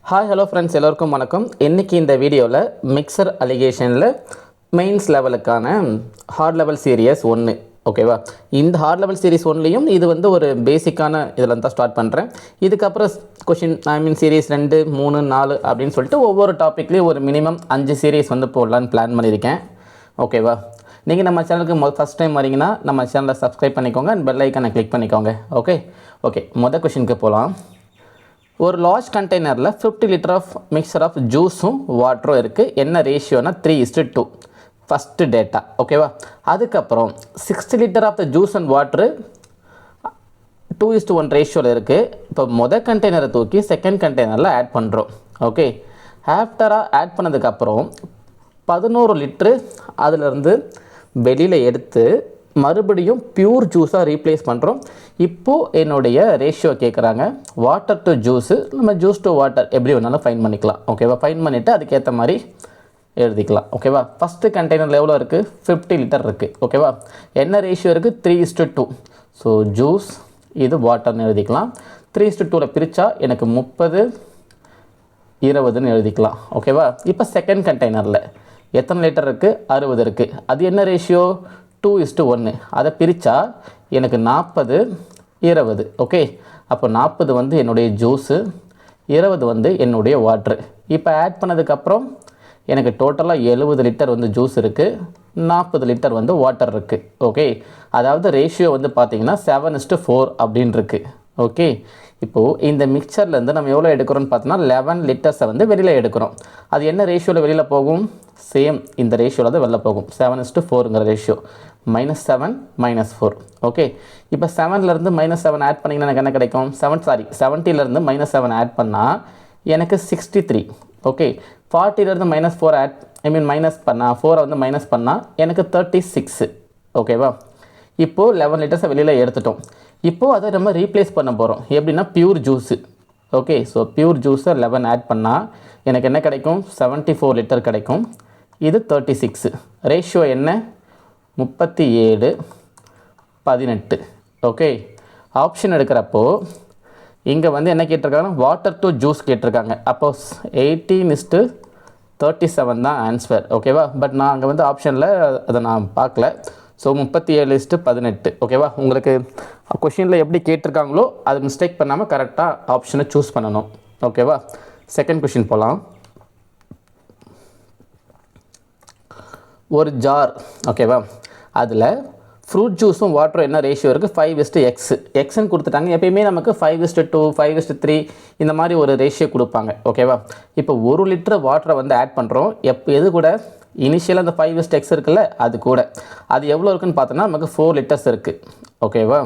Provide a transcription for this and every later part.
Hi hello friends, எல்லோருக்கும் வணக்கம். இன்றைக்கி இந்த வீடியோவில் மிக்சர் அலிகேஷனில் மெயின்ஸ் லெவலுக்கான ஹார்ட் லெவல் சீரியஸ் 1 ஓகேவா. இந்த ஹார்ட் லெவல் சீரிஸ் 1லையும் இது வந்து ஒரு பேசிக்கான இதில் தான் ஸ்டார்ட் பண்ணுறேன். இதுக்கப்புறம் கொஷின் சீரிஸ் 2, 3, 4 அப்படின்னு சொல்லிட்டு ஒவ்வொரு டாப்பிக்லேயும் ஒரு மினிமம் 5 சீரிஸ் வந்து போடலான்னு பிளான் பண்ணியிருக்கேன். ஓகேவா. நீங்கள் நம்ம சேனலுக்கு ஃபஸ்ட் டைம் வரீங்கன்னா நம்ம சேனலை சப்ஸ்கிரைப் பண்ணிக்கோங்க அண்ட் பெல் ஐக்கானை கிளிக் பண்ணிக்கோங்க. ஓகே மொதல் கொஷினுக்கு போகலாம். ஒரு லார்ஜ் கண்டெய்னரில் 50 லிட்டர் ஆஃப் மிக்சர் ஆஃப் ஜூஸும் வாட்டரும் இருக்குது. என்ன ரேஷியோனா 3:2 ஃபஸ்ட்டு டேட்டா. ஓகேவா. அதுக்கப்புறம் 60 litre of the juice and water 2:1 ரேஷியோவில் இருக்குது. இப்போ மொதல் கண்டெய்னரை தூக்கி செகண்ட் கண்டெய்னரில் ஆட் பண்ணுறோம். ஓகே. ஆஃப்டராக ஆட் பண்ணதுக்கப்புறம் 11 லிட்ரு அதிலிருந்து வெளியில் எடுத்து மறுபடியும் பியூர் ஜூஸாக ரீப்ளேஸ் பண்ணுறோம். இப்போது என்னுடைய ரேஷியோ கேட்குறாங்க. வாட்டர் டு ஜூஸு, நம்ம ஜூஸ் டு வாட்டர் எப்படி வேணாலும் ஃபைன் பண்ணிக்கலாம். ஓகேவா. ஃபைன் பண்ணிவிட்டு அதுக்கேற்ற மாதிரி எழுதிக்கலாம். ஓகேவா. ஃபஸ்ட்டு கண்டெய்னரில் எவ்வளோ இருக்குது? 50 லிட்டர் இருக்குது. ஓகேவா. என்ன ரேஷியோ இருக்குது? 3:2. ஸோ ஜூஸ் இது வாட்டர்னு எழுதிக்கலாம். 3:2 பிரித்தா எனக்கு 30, 20ன்னு எழுதிக்கலாம். ஓகேவா. இப்போ செகண்ட் கண்டெய்னரில் எத்தனை லிட்டர் இருக்குது? 60 இருக்குது. அது என்ன ரேஷியோ? 2:1. அதை பிரித்தா எனக்கு 40, 20. ஓகே. அப்போ 40 வந்து என்னுடைய ஜூஸு, 20 வந்து என்னுடைய வாட்ரு. இப்போ ஆட் பண்ணதுக்கப்புறம் எனக்கு டோட்டலாக 70 லிட்டர் வந்து ஜூஸ் இருக்குது, 40 லிட்டர் வந்து வாட்டர் இருக்குது. ஓகே. அதாவது ரேஷியோ வந்து பார்த்திங்கன்னா 7:4 அப்படின்னு இருக்குது. ஓகே. இப்போது இந்த மிக்சர்லேருந்து நம்ம எவ்வளோ எடுக்கிறோன்னு பார்த்தோன்னா 11 லிட்டர்ஸை வந்து வெளியில் எடுக்கிறோம். அது என்ன ரேஷியோவில் வெளியில் போகும்? சேம் இந்த ரேஷியோவில் தான் வெளில போகும். 7:4ங்கிற ரேஷியோ. -7 -4. ஓகே. இப்போ 7லேருந்து -7 ஆட் பண்ணிங்கன்னா எனக்கு என்ன கிடைக்கும்? 70லேருந்து -7 ஆட் பண்ணால் எனக்கு 63. ஓகே. 40லேருந்து -4 மைனஸ் பண்ணால் 4 வந்து மைனஸ் பண்ணால் எனக்கு 36. ஓகேவா. இப்போது 11 லிட்டர்ஸை வெளியில் எடுத்துட்டோம். இப்போது அதை நம்ம ரீப்ளேஸ் பண்ண போகிறோம். எப்படின்னா pure juice. Okay. So pure ஜூஸை 11 ஆட் பண்ணால் எனக்கு என்ன கிடைக்கும்? 74 லிட்டர் கிடைக்கும். இது 36. ரேஷியோ என்ன? 37, 18. ஓகே. ஆப்ஷன் எடுக்கிறப்போ இங்கே வந்து என்ன கேட்டிருக்காங்கன்னா வாட்டர் டு ஜூஸ் கேட்டிருக்காங்க. அப்போது 18:37 தான் ஆன்சர். ஓகேவா. பட் நான் அங்கே வந்து ஆப்ஷனில் அதை நான் பார்க்கல. ஸோ 37:18. ஓகேவா. உங்களுக்கு கொஷினில் எப்படி கேட்டிருக்காங்களோ அது மிஸ்டேக் பண்ணாமல் கரெக்டாக ஆப்ஷனை சூஸ் பண்ணணும். ஓகேவா. செகண்ட் கொஷின் போகலாம். ஒரு ஜார். ஓகேவா. அதில் ஃப்ரூட் ஜூஸும் வாட்டரும் என்ன ரேஷியோ இருக்குது? 5:x. எக்ஸ்ன்னு கொடுத்துட்டாங்க. எப்பயுமே நமக்கு 5:2, 5:3 இந்த மாதிரி ஒரு ரேஷியோ கொடுப்பாங்க. ஓகேவா. இப்போ 1 லிட்டர் வாட்டரை வந்து ஆட் பண்ணுறோம். எது கூட? இனிஷியலாக அந்த 5:x இருக்குல்ல, அது கூட. அது எவ்வளோ இருக்குன்னு பார்த்தோன்னா நமக்கு 4 லிட்டர்ஸ் இருக்குது. ஓகேவா.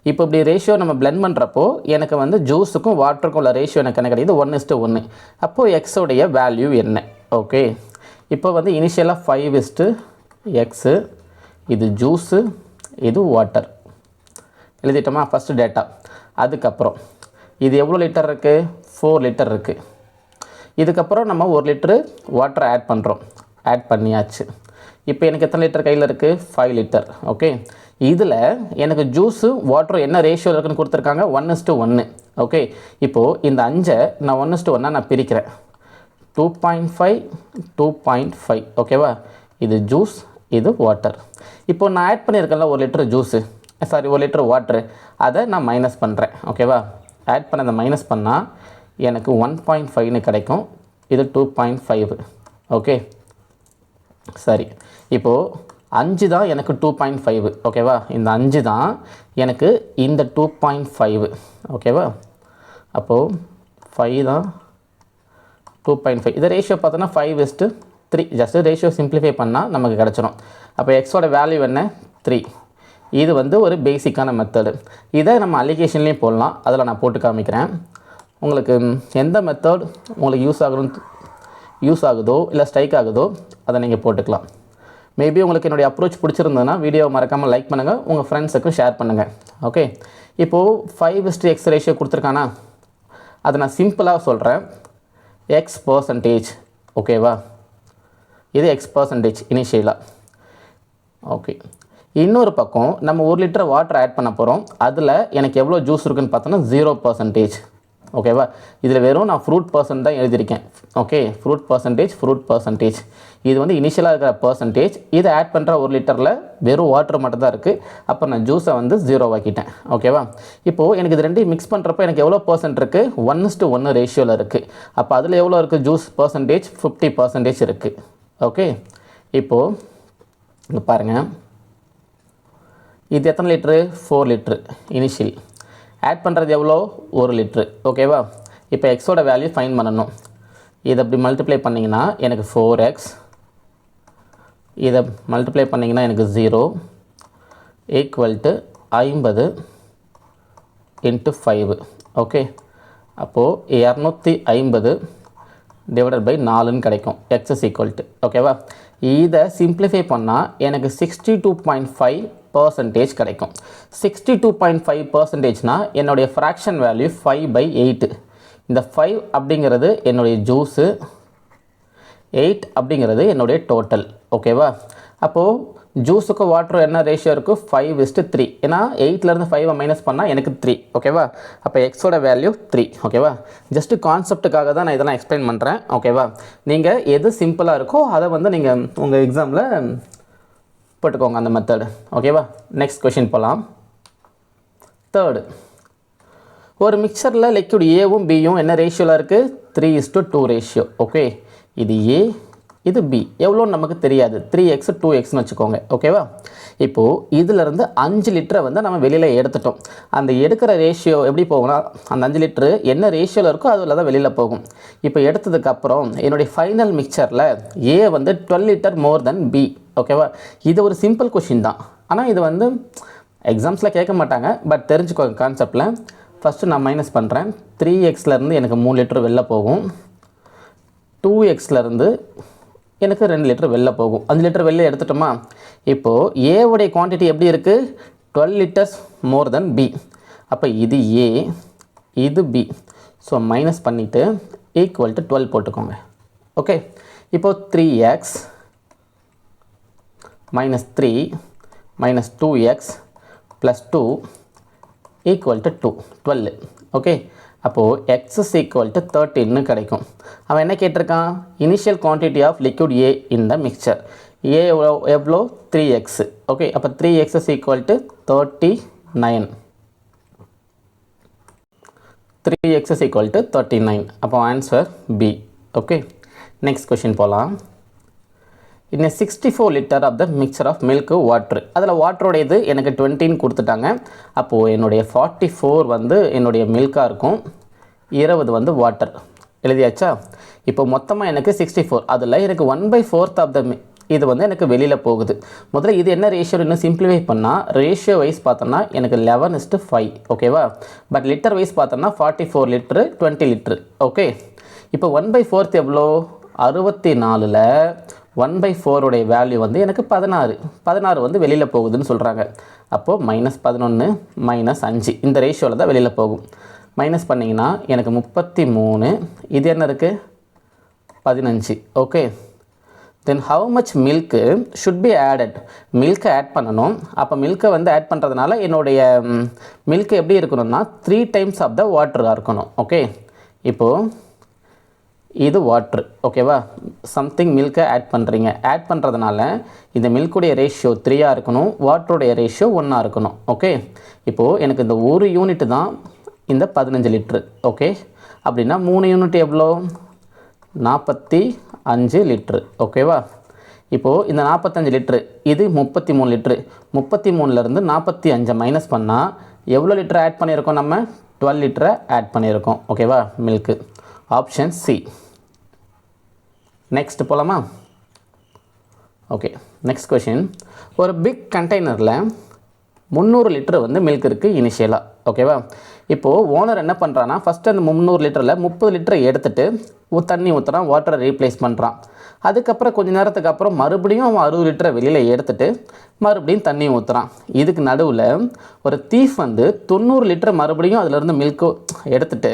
இப்போ இப்படி ரேஷியோ நம்ம பிளெண்ட் பண்ணுறப்போ எனக்கு வந்து ஜூஸுக்கும் வாட்டருக்கும் உள்ள ரேஷியோ எனக்கு என்ன கிடைக்குது? 1:1. அப்போது எக்ஸோடைய வேல்யூ என்ன? ஓகே. இப்போ வந்து இனிஷியலாக 5:x, இது ஜூஸு, இது வாட்டர் எழுதிட்டோமா? First data. அதுக்கப்புறம் இது எவ்வளோ லிட்டர் இருக்குது? 4 லிட்டர் இருக்குது. இதுக்கப்புறம் நம்ம 1 லிட்டரு வாட்டரை ஆட் பண்ணுறோம். ஆட் பண்ணியாச்சு. இப்போ எனக்கு எத்தனை லிட்டர் கையில் இருக்குது? 5 லிட்டர். ஓகே. இதில் எனக்கு ஜூஸு வாட்டரும் என்ன ரேஷியோவில் இருக்குன்னு கொடுத்துருக்காங்க? 1:1. ஓகே. இப்போது இந்த 5 நான் 1:1 நான் பிரிக்கிறேன். 2.5, 2.5. ஓகேவா. இது ஜூஸ், இது வாட்டர். இப்போ நான் ஆட் பண்ணியிருக்கேன்ல 1 லிட்டர் ஜூஸு, 1 லிட்டர் வாட்ரு, அதை நான் மைனஸ் பண்ணுறேன். ஓகேவா. ஆட் பண்ணதை மைனஸ் பண்ணால் எனக்கு 1.5ன்னு கிடைக்கும். இது 2.5. ஓகே. சரி. இப்போது 5 தான் எனக்கு 2.5. ஓகேவா. இந்த 5 தான் எனக்கு இந்த 2.5. ஓகேவா. அப்போது 5 தான் 2.5. இதை ரேஷியோ பார்த்தோன்னா 5:3. ஜஸ்ட்டு ரேஷியோ சிம்பிளிஃபை பண்ணால் நமக்கு கிடச்சிரும். அப்போ எக்ஸோட வேல்யூ என்ன? 3. இது வந்து ஒரு பேசிக்கான மெத்தடு. இதை நம்ம அலிகேஷன்லேயும் போடலாம். அதில் நான் போட்டு காமிக்கிறேன். உங்களுக்கு எந்த மெத்தட் உங்களுக்கு யூஸ் ஆகுதோ இல்லை ஸ்ட்ரைக் ஆகுதோ அதை நீங்கள் போட்டுக்கலாம். மேபி உங்களுக்கு என்னுடைய அப்ரோச் பிடிச்சிருந்ததுன்னா வீடியோ மறக்காமல் லைக் பண்ணுங்கள், உங்கள் ஃப்ரெண்ட்ஸுக்கும் ஷேர் பண்ணுங்கள். ஓகே. இப்போது 5:x ரேஷியோ கொடுத்துருக்கானா? அதை நான் சிம்பிளாக சொல்கிறேன். x%. ஓகேவா. இது x% இனிஷியலாக. ஓகே. இன்னொரு பக்கம் நம்ம 1 லிட்டர் வாட்டர் ஆட் பண்ண போகிறோம். அதில் எனக்கு எவ்வளோ ஜூஸ் இருக்குன்னு பார்த்தோன்னா 0%. ஓகேவா. இதில் வெறும் நான் ஃப்ரூட் பர்சன்ட் தான் எழுதியிருக்கேன். ஓகே, ஃப்ரூட் பர்சன்டேஜ் இது வந்து இனிஷியலாக இருக்கிற பர்சன்டேஜ். இதை ஆட் பண்ணுற 1 லிட்டரில் வெறும் வாட்டர் மட்டும் தான் இருக்குது. அப்போ நான் ஜூஸை வந்து 0 ஆக்கிட்டேன். ஓகேவா. இப்போது எனக்கு இது ரெண்டையும் மிக்ஸ் பண்ணுறப்போ எனக்கு எவ்வளோ பர்சன்ட் இருக்குது? 1:1 ரேஷியோவில் இருக்குது. அப்போ அதில் எவ்வளோ இருக்குது? ஜூஸ் பர்சன்டேஜ் 50% இருக்குது. ஓகே, இப்போது இங்கே பாருங்கள், இது எத்தனை லிட்ரு? 4 litre initial. ஆட் பண்ணுறது எவ்வளோ? 1 லிட்ரு. ஓகேவா. இப்போ எக்ஸோட வேல்யூ ஃபைன் பண்ணணும். இதை அப்படி மல்டிப்ளை பண்ணிங்கன்னா எனக்கு 4x, இதை மல்டிப்ளை பண்ணிங்கன்னா எனக்கு 0 = 50 × 5. ஓகே, அப்போது 250 / 4ன்னு கிடைக்கும். x = ஓகேவா. இதை சிம்பிளிஃபை பண்ணால் எனக்கு 62.5% கிடைக்கும். 62.5%னா என்னுடைய ஃப்ராக்ஷன் வேல்யூ 5/8. இந்த 5 அப்படிங்கிறது என்னுடைய ஜூஸு, 8 அப்படிங்கிறது என்னுடைய டோட்டல். ஓகேவா. அப்போது ஜூஸுக்கு வாட்டர் என்ன ரேஷியோ இருக்குது? 5:3. ஏன்னா 8லேருந்து 5 மைனஸ் பண்ணால் எனக்கு 3. ஓகேவா. அப்போ எக்ஸோட வேல்யூ 3. ஓகேவா. ஜஸ்ட்டு கான்செப்ட்டுக்காக தான் நான் இதெல்லாம் எக்ஸ்பிளைன் பண்ணுறேன். ஓகேவா. நீங்கள் எது சிம்பிளாக இருக்கோ அதை வந்து நீங்கள் உங்கள் எக்ஸாமில் போட்டுக்கோங்க அந்த மெத்தடு. ஓகேவா. நெக்ஸ்ட் கொஷின் போகலாம். தேர்டு, ஒரு மிக்சரில் லிக்விட் ஏவும் பியும் என்ன ரேஷியோவில் இருக்குது? 3:2 ரேஷியோ. ஓகே, இது ஏ, இது பி. எவ்வளோன்னு நமக்கு தெரியாது. 3x 2xன்னு வச்சுக்கோங்க. ஓகேவா. இப்போது இதிலேருந்து 5 லிட்டரை வந்து நம்ம வெளியில் எடுத்துட்டோம். அந்த எடுக்கிற ரேஷியோ எப்படி போகும்னா, அந்த 5 லிட்ரு என்ன ரேஷியோவில் இருக்கோ அதில் தான் வெளியில் போகும். இப்போ எடுத்ததுக்கப்புறம் என்னுடைய ஃபைனல் மிக்சரில் ஏ வந்து 12 லிட்டர் மோர் தென் பி. ஓகேவா. இது ஒரு சிம்பிள் கொஷின் தான். ஆனால் இது வந்து எக்ஸாம்ஸில் கேட்க மாட்டாங்க. பட் தெரிஞ்சுக்கோங்க கான்செப்டில். ஃபஸ்ட்டு நான் மைனஸ் பண்ணுறேன். 3xலேருந்து எனக்கு 3 லிட்டர் வெளில போகும். 2xலேருந்து எனக்கு 2 லிட்டர் வெளில போகும். 5 லிட்டர் வெளில எடுத்துட்டோமா. இப்போது ஏவுடைய குவான்டிட்டி எப்படி இருக்குது? 12 லிட்டர்ஸ் மோர் தென் பி. அப்போ இது ஏ, இது பி. ஸோ மைனஸ் பண்ணிவிட்டு = 12 போட்டுக்கோங்க. ஓகே, இப்போது 3x - 3 - 2x + 2 = 2, 12. ஓகே, அப்போது x = 13ன்னு கிடைக்கும். அவன் என்ன கேட்டிருக்கான்? Initial quantity of liquid A in the mixture. A எவ்வளோ? 3x. ஓகே, அப்போ 3x = 39. 3x = 39. அப்போ answer B. Okay, next question போகலாம். இன்னும் 64 litre of the mixture of milk water. அதில் வாட்டரோடையது எனக்கு 20ன்னு கொடுத்துட்டாங்க. அப்போது என்னுடைய 44 வந்து என்னுடைய மில்காக இருக்கும், 20 வந்து வாட்டர். எழுதியாச்சா. இப்போ மொத்தமாக எனக்கு 64. அதில் எனக்கு 1/4 ஆஃப் த இது வந்து எனக்கு வெளியில் போகுது. முதல்ல இது என்ன ரேஷியோ இன்னும் சிம்பிளிஃபை பண்ணால் ரேஷியோ வைஸ் பார்த்தோன்னா எனக்கு 11:5. ஓகேவா. பட் லிட்டர் வைஸ் பார்த்தோன்னா 44 லிட்ரு 20 லிட்ரு. ஓகே, இப்போ 1/4 எவ்வளோ? 64ல் 1/4 வேல்யூ வந்து எனக்கு 16 வந்து வெளியில் போகுதுன்னு சொல்கிறாங்க. அப்போது -11 -5 இந்த ரேஷியோவில் தான் வெளியில் போகும். மைனஸ் பண்ணிங்கன்னா எனக்கு 33. இது என்ன இருக்குது? 15. Okay, then how much milk should be added? மில்க்கை ஆட் பண்ணணும். அப்போ மில்க்கை வந்து ஆட் பண்ணுறதுனால என்னுடைய மில்க்கு எப்படி இருக்கணும்னா 3 டைம்ஸ் ஆஃப் த வாட்டராக இருக்கணும். ஓகே, இப்போது இது வாட்ரு. ஓகேவா. சம்திங் மில்க்கை ஆட் பண்ணுறீங்க. ஆட் பண்ணுறதுனால இந்த மில்க்குடைய ரேஷியோ 3ஆக இருக்கணும், வாட்டருடைய ரேஷியோ 1ஆக இருக்கணும். ஓகே, இப்போது எனக்கு இந்த ஒரு யூனிட் தான் இந்த 15 லிட்ரு. ஓகே, அப்படின்னா 3 யூனிட் எவ்வளோ? 45 லிட்ரு. ஓகேவா. இப்போது இந்த 45 லிட்ரு இது 33 லிட்ரு. 33லேருந்து 45 மைனஸ் பண்ணால் எவ்வளோ லிட்டரை ஆட் பண்ணியிருக்கோம்? நம்ம 12 லிட்டரை ஆட் பண்ணியிருக்கோம். ஓகேவா, மில்க்கு. Option C. நெக்ஸ்ட் போகலாமா? Okay, next question. ஒரு பிக் கண்டெய்னரில் 300 லிட்டர் வந்து மில்க் இருக்குது இனிஷியலாக. ஓகேவா. இப்போது ஓனர் என்ன பண்ணுறான்னா ஃபஸ்ட்டு அந்த 300 லிட்டரில் 30 லிட்டரை எடுத்துகிட்டு தண்ணி ஊற்றுறான், வாட்டரை ரீப்ளேஸ் பண்ணுறான். அதுக்கப்புறம் கொஞ்சம் நேரத்துக்கு அப்புறம் மறுபடியும் அவன் 60 லிட்டரை வெளியில் எடுத்துகிட்டு மறுபடியும் தண்ணி ஊற்றுறான். இதுக்கு நடுவில் ஒரு தீஃப் வந்து 90 லிட்டர் மறுபடியும் அதிலேருந்து மில்க்கு எடுத்துகிட்டு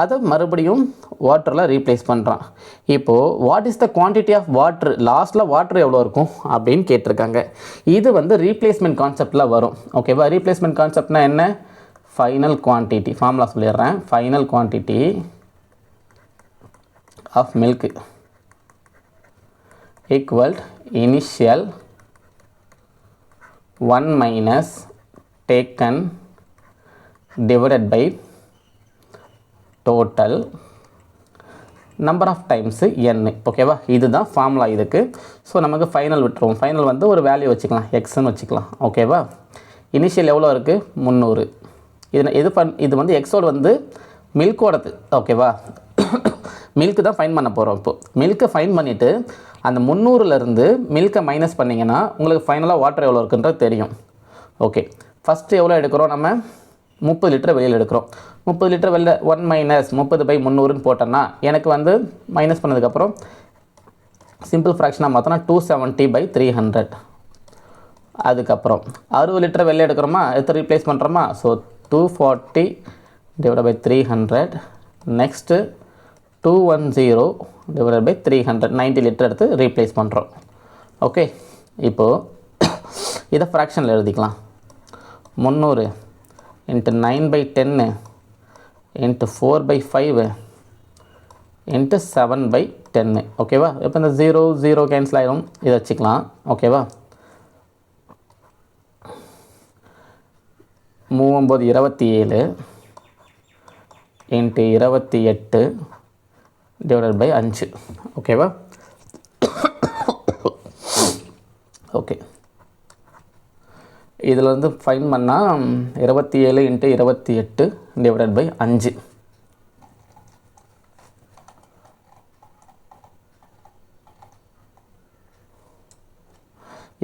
அதை மறுபடியும் வாட்டரில் ரீப்ளேஸ் பண்ணுறான். இப்போது what is the quantity of water? லாஸ்ட்டில் வாட்ரு எவ்வளோ இருக்கும் அப்படின்னு கேட்டிருக்காங்க. இது வந்து ரீப்ளேஸ்மெண்ட் கான்செப்டில் வரும். ஓகேவா. ரீப்ளேஸ்மெண்ட் கான்செப்ட்னா என்ன? ஃபைனல் குவான்டிட்டி ஃபார்முலா சொல்லிடுறேன். Final quantity of milk equal initial 1 minus taken divided by total number of times n. ஓகேவா, இதுதான் ஃபார்முலா இதுக்கு. ஸோ நமக்கு ஃபைனல் விட்டுருவோம். ஃபைனல் வந்து ஒரு வேல்யூ வச்சுக்கலாம், எக்ஸ்ன்னு வச்சுக்கலாம். ஓகேவா, இனிஷியல் எவ்வளோ இருக்குது 300. இது வந்து எக்ஸோடு வந்து மில்கோடது. ஓகேவா, மில்க்கு தான் ஃபைன் பண்ண போகிறோம். இப்போது மில்க்கை ஃபைன் பண்ணிவிட்டு அந்த 300லேருந்து மில்க்கை மைனஸ் பண்ணிங்கன்னா உங்களுக்கு ஃபைனலாக வாட்டர் எவ்வளோ இருக்குன்றது தெரியும். ஓகே, ஃபஸ்ட்டு எவ்வளோ எடுக்கிறோம், நம்ம 30 லிட்டர் வெளியில் எடுக்கிறோம். 30 லிட்டர் வெளில 1 மைனஸ் 30/300ன்னு போட்டோன்னா எனக்கு வந்து மைனஸ் பண்ணதுக்கப்புறம் சிம்பிள் ஃப்ராக்ஷனாக மாற்றினா 270/300. அதுக்கப்புறம் 60 லிட்டர் வெளில எடுக்கிறோமா, எத்தனை ரீப்ளேஸ் பண்ணுறோமா, ஸோ 240/300. நெக்ஸ்ட்டு 210/300 90 லிட்டர் எடுத்து ரீப்ளேஸ் பண்ணுறோம். ஓகே, இப்போது இதை ஃப்ராக்ஷனில் எழுதிக்கலாம். 300 × 9/10 × 4/5 × 7/10. ஓகேவா, இப்போ இந்த 0 கேன்சல் ஆகிடும், இதை வச்சுக்கலாம். ஓகேவா, 3 27 × 28 / 5. ஓகேவா, ஓகே, இதில் வந்து ஃபைன் பண்ணால் 27 × 28 / 5.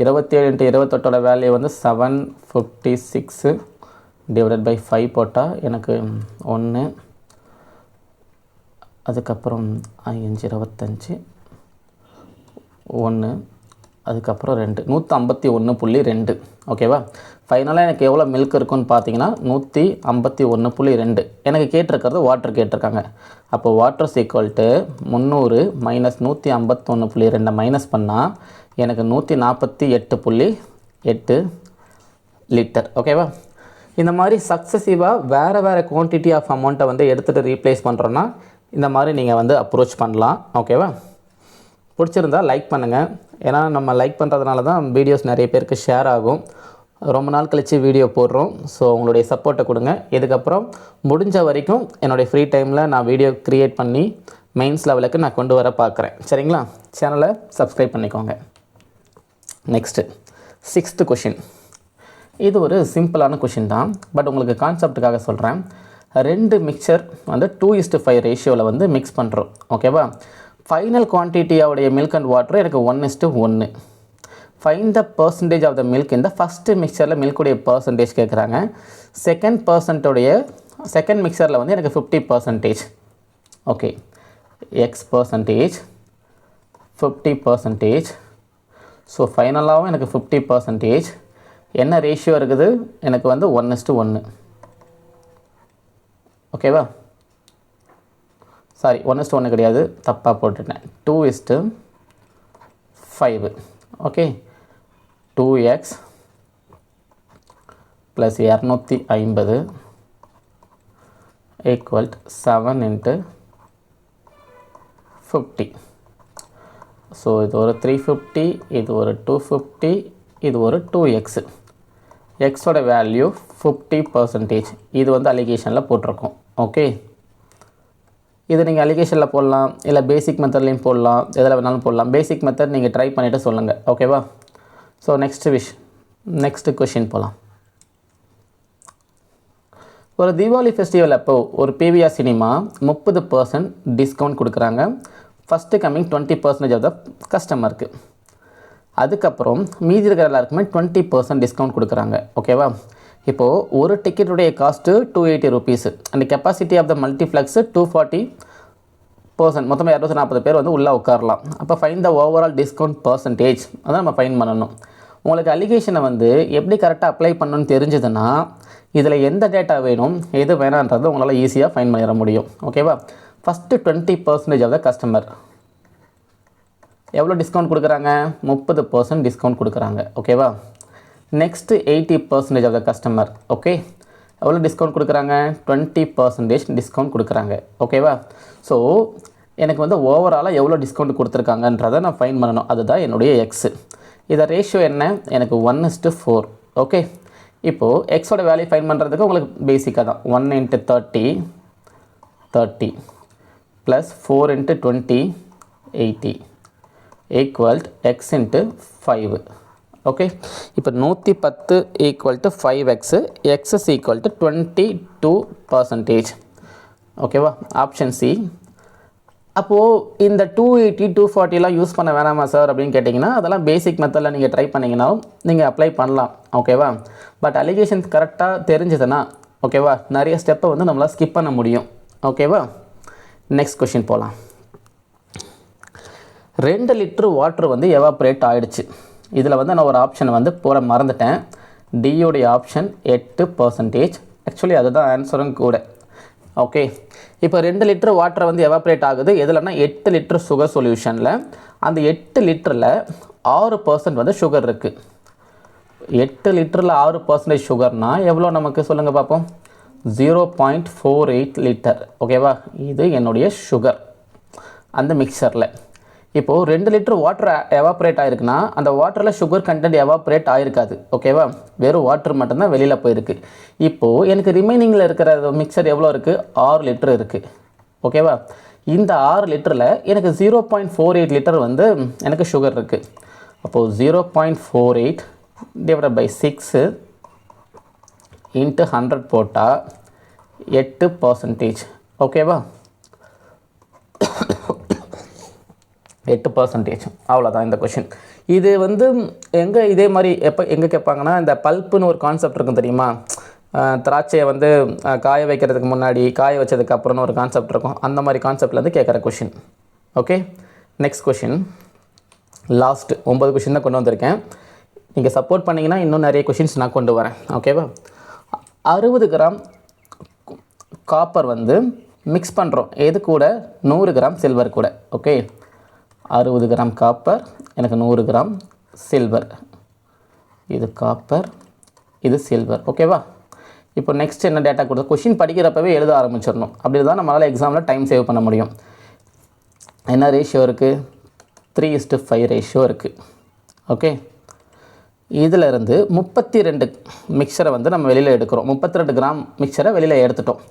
இருபத்தேழு × 28 வேல்யூ வந்து 756 / 5 போட்டால் எனக்கு 1. அதுக்கப்புறம் 5 25 1, அதுக்கப்புறம் 2 151.2. ஓகேவா, ஃபைனலாக எனக்கு எவ்வளோ மில்க் இருக்குன்னு பார்த்தீங்கன்னா 151.2. எனக்கு கேட்டிருக்கிறது வாட்டர் கேட்டிருக்காங்க. அப்போ வாட்டர் ஈக்குவல்ட்டு 300 மைனஸ் 151.2 மைனஸ் பண்ணால் எனக்கு 148.8 லிட்டர். ஓகேவா, இந்த மாதிரி சக்ஸஸிவாக வேறு குவான்டிட்டி ஆஃப் அமௌண்ட்டை வந்து எடுத்துகிட்டு ரீப்ளேஸ் பண்ணுறோன்னா இந்த மாதிரி நீங்கள் வந்து அப்ரோச் பண்ணலாம். ஓகேவா, பிடிச்சிருந்தால் லைக் பண்ணுங்கள். ஏன்னா நம்ம லைக் பண்ணுறதுனால தான் வீடியோஸ் நிறைய பேருக்கு ஷேர் ஆகும். ரொம்ப நாள் கழித்து வீடியோ போடுறோம். ஸோ உங்களுடைய சப்போர்ட்டை கொடுங்க. இதுக்கப்புறம் முடிஞ்ச வரைக்கும் என்னுடைய ஃப்ரீ டைமில் நான் வீடியோ க்ரியேட் பண்ணி மெயின்ஸ் லெவலுக்கு நான் கொண்டு வர பார்க்குறேன். சரிங்களா, சேனலை சப்ஸ்கிரைப் பண்ணிக்கோங்க. Next 6th question. இது ஒரு சிம்பிளான கொஷின் தான், பட் உங்களுக்கு கான்செப்டுக்காக சொல்கிறேன். 2 மிக்சர் வந்து 2:5 ரேஷியோவில் வந்து மிக்ஸ் பண்ணுறோம். ஓகேவா, ஃபைனல் குவான்டிட்டியோடைய மில்க் அண்ட் வாட்டர் எனக்கு 1:1. Find the percentage of the milk இந்த ஃபஸ்ட்டு மிக்சரில் மில்க்குடைய பர்சன்டேஜ் கேட்குறாங்க. செகண்ட் மிக்சரில் வந்து எனக்கு 50%. Okay, X percentage 50%. ஸோ ஃபைனலாகவும் எனக்கு 50%. என்ன ரேஷியோ இருக்குது, எனக்கு வந்து 1:1. ஓகேவா, சாரி 1:1 கிடையாது, தப்பாக போட்டுட்டேன். 2:5. Okay, 2x + 250 = 7 × 50. ஸோ இது ஒரு 350, இது ஒரு 250, இது ஒரு 2x. எக்ஸோட வேல்யூ 50%. இது வந்து அலிகேஷனில் போட்டிருக்கோம். ஓகே, இது நீங்கள் அலிகேஷனில் போடலாம், இல்லை பேசிக் மெத்தட்லேயும் போடலாம், எதில் வேணாலும் போடலாம். பேசிக் மெத்தட் நீங்கள் ட்ரை பண்ணிவிட்டு சொல்லுங்கள். ஓகேவா, ஸோ நெக்ஸ்ட் கொஷின் போகலாம். ஒரு தீபாவளி ஃபெஸ்டிவல் அப்போ ஒரு பிவிஆர் சினிமா 30% டிஸ்கவுண்ட் கொடுக்குறாங்க. ஃபஸ்ட்டு கம்மிங் 20% ஆஃப் த கஸ்டமருக்கு. அதுக்கப்புறம் மீதி இருக்கிற எல்லாருக்குமே 20% டிஸ்கவுண்ட் கொடுக்குறாங்க. ஓகேவா, இப்போது ஒரு டிக்கெட்டுடைய cost 280 rupees and capacity of the multiplex 240%. மொத்தமாக 240 பேர் வந்து உள்ளே உட்காரலாம். அப்போ find the overall discount percentage அதான் நம்ம ஃபைன் பண்ணணும். உங்களுக்கு அலிகேஷனை வந்து எப்படி கரெக்டாக அப்ளை பண்ணணும்னு தெரிஞ்சதுன்னா இதில் எந்த டேட்டா வேணும் எது வேணான்றது உங்களால் ஈஸியாக ஃபைன் பண்ணிட முடியும். ஓகேவா, ஃபஸ்ட்டு 20% ஆஃப் த கஸ்டமர் எவ்வளோ டிஸ்கவுண்ட் கொடுக்குறாங்க, 30% டிஸ்கவுண்ட் கொடுக்குறாங்க. ஓகேவா, next 80% of the customer. Okay, எவ்வளோ டிஸ்கவுண்ட் கொடுக்குறாங்க? 20% டிஸ்கவுண்ட் கொடுக்குறாங்க. ஓகேவா? ஸோ எனக்கு வந்து ஓவராலாக எவ்வளோ டிஸ்கவுண்ட் கொடுத்துருக்காங்கன்றதை நான் ஃபைன் பண்ணணும். அதுதான் என்னுடைய எக்ஸு. இதை ரேஷியோ என்ன? எனக்கு 1:4. ஓகே, இப்போது எக்ஸோட வேல்யூ ஃபைன் பண்ணுறதுக்கு உங்களுக்கு பேசிக்காக தான் 1 × 30 ப்ளஸ் 4 × 20 80 ஈக்குவல் x × 5. ஓகே, இப்போ 110 = 5x, x is equal to 22%. ஓகேவா? Option C. அப்போது இந்த 280 240 யூஸ் பண்ண வேணாமா சார் அப்படின்னு கேட்டிங்கன்னா, அதெல்லாம் பேசிக் மெத்தடில் நீங்கள் ட்ரை பண்ணிங்கன்னா நீங்கள் அப்ளை பண்ணலாம். ஓகேவா? பட் அலிகேஷன்ஸ் கரெக்டாக தெரிஞ்சதுன்னா ஓகேவா, நிறைய ஸ்டெப்பை வந்து நம்மளால் ஸ்கிப் பண்ண முடியும். ஓகேவா? நெக்ஸ்ட் கொஷின் போகலாம். 2 லிட்டர் வாட்டர் வந்து எவாப்ரேட் ஆகிடுச்சு. இதில் வந்து நான் ஒரு ஆப்ஷனை வந்து போட மறந்துட்டேன். டியோடைய ஆப்ஷன் 8%. ஆக்சுவலி அதுதான் ஆன்சரும் கூட. ஓகே, இப்போ 2 லிட்டர் வாட்டரை வந்து எவாப்ரேட் ஆகுது எதுலன்னா 8 லிட்டர் சுகர் சொல்யூஷனில். அந்த 8 லிட்டரில் 6% வந்து சுகர் இருக்குது. 8 லிட்டரில் 6% சுகர்னால் எவ்வளோ நமக்கு சொல்லுங்கள் பார்ப்போம்? 0.48 லிட்டர். ஓகேவா? இது என்னுடைய சுகர் அந்த மிக்சரில். இப்போது 2 லிட்டர் வாட்டர் எவாப்ரேட் ஆகிருக்குன்னா அந்த வாட்டரில் சுகர் கண்டென்ட் எவாப்ரேட் ஆகிருக்காது. ஓகேவா? வெறும் வாட்டர் மட்டும்தான் வெளியில் போயிருக்கு. இப்போது எனக்கு ரிமைனிங்கில் இருக்கிற மிக்சர் எவ்வளோ இருக்குது? 6 லிட்டர் இருக்குது. ஓகேவா? இந்த 6 லிட்டரில் எனக்கு 0.48 லிட்டர் வந்து எனக்கு சுகர் இருக்குது. அப்போது 0.48 டிவைடட் பை 6 × 100 போட்டால் 8%. ஓகேவா? 8%. அவ்வளோதான் இந்த கொஷின். இது வந்து எங்கே இதே மாதிரி எங்கே கேட்பாங்கன்னா, இந்த பல்ப்புன்னு ஒரு கான்செப்ட் இருக்கும் தெரியுமா? திராட்சையை வந்து காய வைக்கிறதுக்கு முன்னாடி காய வச்சதுக்கு அப்புறம்னு ஒரு கான்செப்ட் இருக்கும். அந்த மாதிரி கான்செப்ட்லேருந்து கேட்குற question. Okay, next question. Last 9 question தான் கொண்டு வந்திருக்கேன். நீங்கள் சப்போர்ட் பண்ணிங்கன்னா இன்னும் நிறைய கொஷின்ஸ் நான் கொண்டு வரேன். ஓகேவா? 60 கிராம் காப்பர் வந்து மிக்ஸ் பண்ணுறோம். எது கூட? 100 கிராம் சில்வர் கூட. ஓகே, 60 கிராம் காப்பர், எனக்கு 100 கிராம் சில்வர். இது காப்பர், இது சில்வர். ஓகேவா? இப்போ நெக்ஸ்ட் என்ன டேட்டா கொடுத்து கொஷின் படிக்கிறப்பவே எழுத ஆரம்பிச்சிடணும். அப்படி தான் நம்மளால் எக்ஸாமில் டைம் சேவ் பண்ண முடியும். என்ன ரேஷியோ இருக்குது? 3:5 ரேஷியோ இருக்குது. ஓகே, இதில் இருந்து 32 மிக்சரை வந்து நம்ம வெளியில் எடுக்கிறோம். 32 கிராம் மிக்சரை வெளியில் எடுத்துட்டோம்.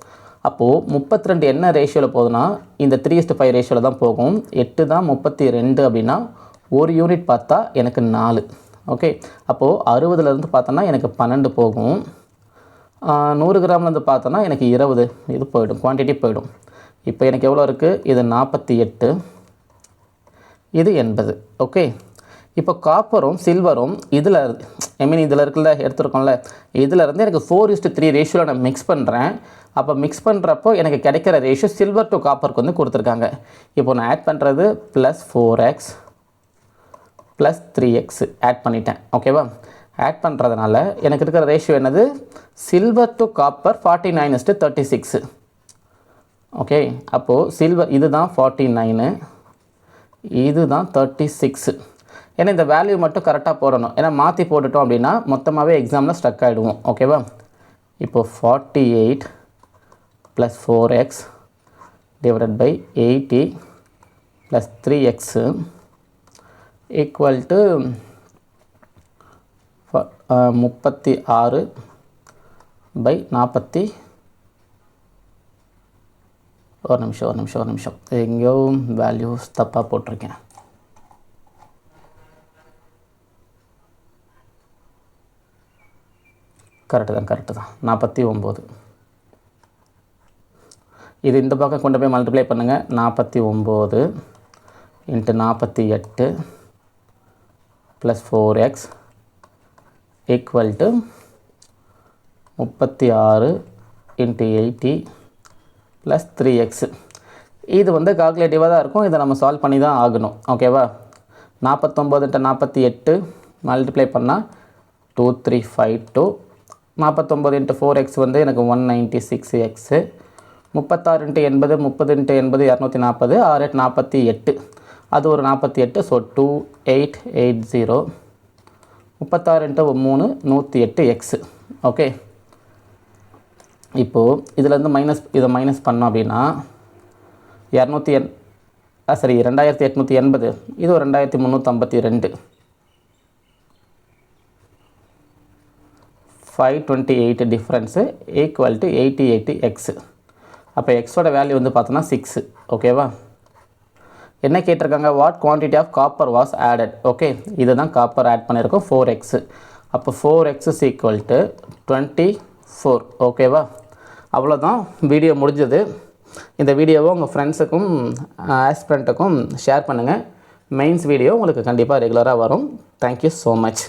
அப்போது 32 என்ன ரேஷியோவில் போகுதுன்னா இந்த 3:5 ரேஷியோவில் தான் போகும். 8 தான் 32 அப்படின்னா ஒரு யூனிட் பார்த்தா எனக்கு 4. ஓகே, அப்போது 60லேருந்து பார்த்தோன்னா எனக்கு 12 போகும். 100 கிராம்லேருந்து பார்த்தோன்னா எனக்கு 20 இது போயிடும், குவான்டிட்டி போயிடும். இப்போ எனக்கு எவ்வளோ இருக்குது? இது 48, இது 80. ஓகே, இப்போ காப்பரும் சில்வரும் இதில் இதில் இருக்குல்ல எடுத்துருக்கோம்ல, இதில் இருந்து எனக்கு 4:3 ரேஷியோவில் நான் மிக்ஸ் பண்ணுறேன். அப்போ மிக்ஸ் பண்ணுறப்போ எனக்கு கிடைக்கிற ரேஷியோ சில்வர் டு காப்பருக்கு வந்து கொடுத்துருக்காங்க. இப்போ நான் ஆட் பண்ணுறது +4x + 3x ஆட் பண்ணிட்டேன். ஓகேவா? ஆட் பண்ணுறதுனால எனக்கு இருக்கிற ரேஷியோ என்னது? Silver to copper 49:36. ஓகே, அப்போது சில்வர் இதுதான் 49, இதுதான் 36. ஏன்னா இந்த வேல்யூ மட்டும் கரெக்டாக போடணும். ஏன்னா மாற்றி போட்டுட்டோம் அப்படின்னா மொத்தமாகவே எக்ஸாமில் ஸ்டக் ஆகிடுவோம். ஓகேவா? இப்போது 48 + 4x divided by 80 + 3x equal to 36/40. ஒரு நிமிஷம் எங்கேயோ வேல்யூஸ் தப்பாக போட்டிருக்கேன். கரெக்டு தான் 49. இது இந்த பக்கம் கொண்டு போய் மல்டிப்ளை பண்ணுங்கள். 49 × 48 + 4x ஈக்குவல் டு 36 × 80 + 3x. இது வந்து கால்குலேட்டிவாக தான் இருக்கும். இதை நம்ம சால்வ் பண்ணி தான் ஆகணும். ஓகேவா? 49 × 48 மல்டிப்ளை பண்ணால் 2352. 49 × 4x வந்து எனக்கு 196x. 36 × 80 30 × 80 240. 6 8 48. அது ஒரு 48. ஸோ 2880. 36 × 3 108x. ஓகே, இப்போது இதிலேருந்து இதை மைனஸ் பண்ணோம் அப்படின்னா 2880, இது ஒரு 2352, 528 டிஃப்ரென்ஸு ஈக்குவல் டு 88x. அப்போ எக்ஸோட வேல்யூ வந்து பார்த்தோன்னா 6. ஓகேவா? என்ன கேட்டிருக்காங்க? What quantity of copper was added. Okay, இது தான் காப்பர் ஆட் பண்ணியிருக்கோம் 4x. அப்போ 4x is equal to 24. ஓகேவா? அவ்வளோதான், வீடியோ முடிஞ்சது. இந்த வீடியோவை உங்கள் ஃப்ரெண்ட்ஸுக்கும் ஆஸ்பிரண்ட்டுக்கும் ஷேர் பண்ணுங்கள். மெயின்ஸ் வீடியோ உங்களுக்கு கண்டிப்பாக ரெகுலராக வரும். Thank you so much.